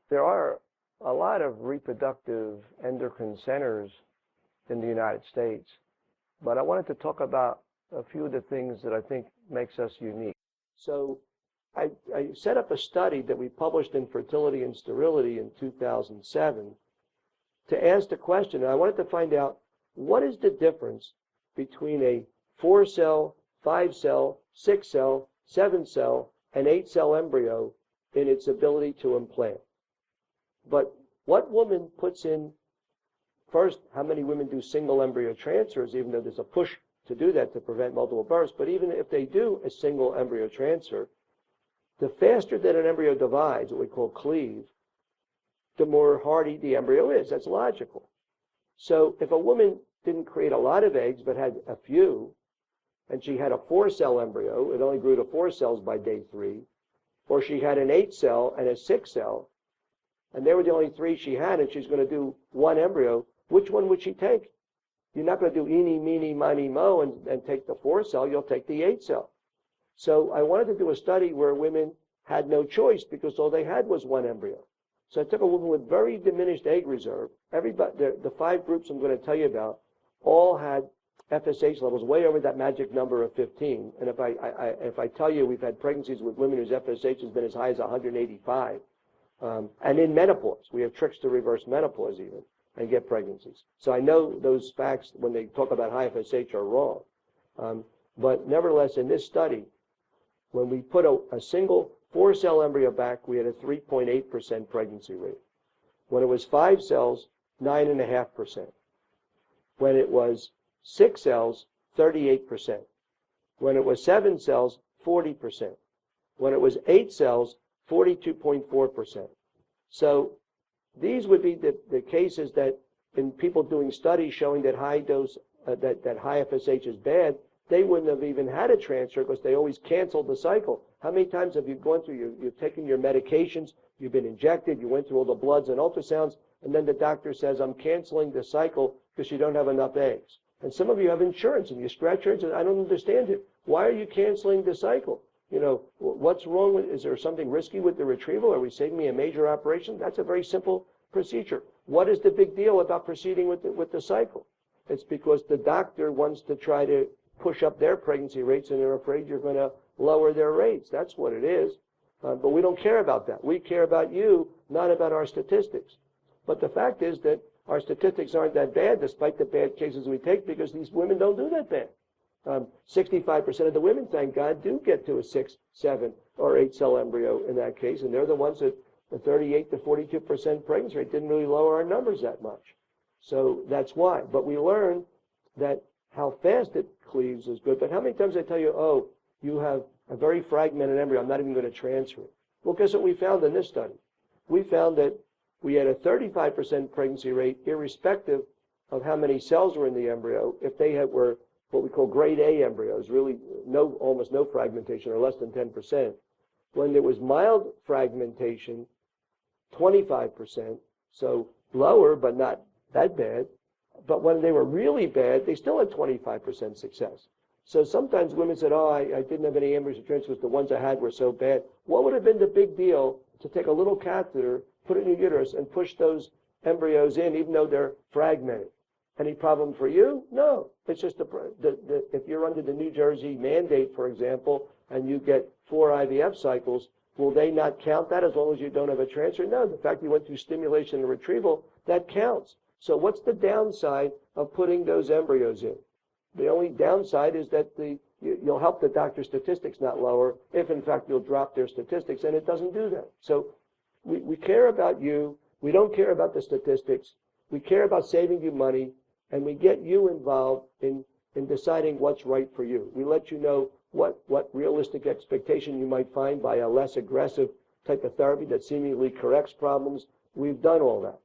There are a lot of reproductive endocrine centers in the United States, but I wanted to talk about a few of the things that I think makes us unique. So I set up a study that we published in Fertility and Sterility in 2007 to ask the question, and I wanted to find out what is the difference between a 4-cell, 5-cell, 6-cell, 7-cell, and 8-cell embryo in its ability to implant. But what woman puts in, first, how many women do single embryo transfers, even though there's a push to do that to prevent multiple births, but even if they do a single embryo transfer, the faster that an embryo divides, what we call cleave, the more hardy the embryo is. That's logical. So if a woman didn't create a lot of eggs but had a few, and she had a 4-cell embryo, it only grew to 4 cells by day 3, or she had an 8-cell and a 6-cell, and they were the only 3 she had, and she's going to do 1 embryo, which one would she take? You're not going to do eeny, meeny, miny, mo and take the 4-cell, you'll take the 8-cell. So I wanted to do a study where women had no choice because all they had was 1 embryo. So I took a woman with very diminished egg reserve. Everybody, the 5 groups I'm going to tell you about all had FSH levels way over that magic number of 15. And if I tell you we've had pregnancies with women whose FSH has been as high as 185, and in menopause, we have tricks to reverse menopause even and get pregnancies. So I know those facts when they talk about high FSH are wrong. But nevertheless, in this study, when we put a single 4-cell embryo back, we had a 3.8% pregnancy rate. When it was 5 cells, 9.5%. When it was 6 cells, 38%. When it was 7 cells, 40%. When it was 8 cells, 42.4%. So these would be the cases that in people doing studies showing that high dose, that high FSH is bad, they wouldn't have even had a transfer because they always canceled the cycle. How many times have you gone through, you've taken your medications, you've been injected, you went through all the bloods and ultrasounds, and then the doctor says, I'm canceling the cycle because you don't have enough eggs. And some of you have insurance and you scratch your heads and I don't understand it. Why are you canceling the cycle? You know, what's wrong with, is there something risky with the retrieval? Are we saving me a major operation? That's a very simple procedure. What is the big deal about proceeding with the cycle? It's because the doctor wants to try to push up their pregnancy rates and they're afraid you're going to lower their rates. That's what it is. But we don't care about that. We care about you, not about our statistics. But the fact is that our statistics aren't that bad despite the bad cases we take because these women don't do that bad. 65% of the women, thank God, do get to a 6, 7, or 8-cell embryo in that case, and they're the ones that the 38 to 42% pregnancy rate didn't really lower our numbers that much. So that's why. But we learned that how fast it cleaves is good. But how many times I tell you, oh, you have a very fragmented embryo, I'm not even going to transfer it. Well, guess what we found in this study? We found that we had a 35% pregnancy rate irrespective of how many cells were in the embryo if they were what we call grade A embryos, really almost no fragmentation or less than 10%. When there was mild fragmentation, 25%, so lower but not that bad. But when they were really bad, they still had 25% success. So sometimes women said, oh, I didn't have any embryos to transfer because the ones I had were so bad. What would have been the big deal to take a little catheter, put it in your uterus, and push those embryos in even though they're fragmented? Any problem for you? No. It's just if you're under the New Jersey mandate, for example, and you get 4 IVF cycles, will they not count that as long as you don't have a transfer? No. The fact you went through stimulation and retrieval, that counts. So what's the downside of putting those embryos in? The only downside is that you'll help the doctor's statistics not lower if, in fact, you'll drop their statistics, and it doesn't do that. So we care about you. We don't care about the statistics. We care about saving you money, and we get you involved in deciding what's right for you. We let you know what realistic expectation you might find by a less aggressive type of therapy that seemingly corrects problems. We've done all that.